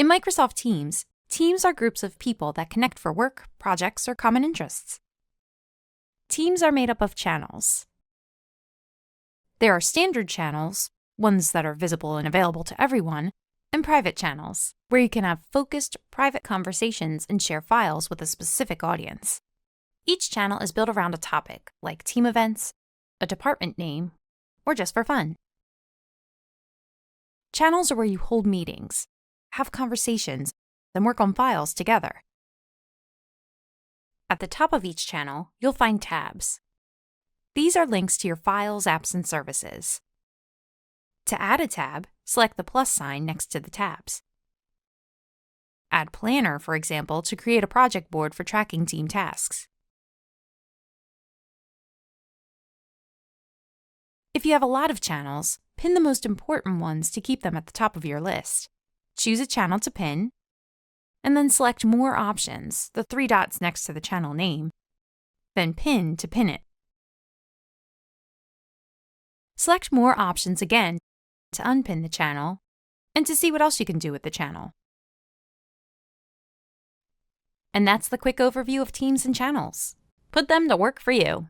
In Microsoft Teams, teams are groups of people that connect for work, projects, or common interests. Teams are made up of channels. There are standard channels, ones that are visible and available to everyone, and private channels, where you can have focused, private conversations and share files with a specific audience. Each channel is built around a topic, like team events, a department name, or just for fun. Channels are where you hold meetings, have conversations, and work on files together. At the top of each channel, you'll find tabs. These are links to your files, apps, and services. To add a tab, select the plus sign next to the tabs. Add Planner, for example, to create a project board for tracking team tasks. If you have a lot of channels, pin the most important ones to keep them at the top of your list. Choose a channel to pin, and then select More Options, the 3 dots next to the channel name, then Pin to pin it. Select More Options again to unpin the channel and to see what else you can do with the channel. And that's the quick overview of teams and channels. Put them to work for you.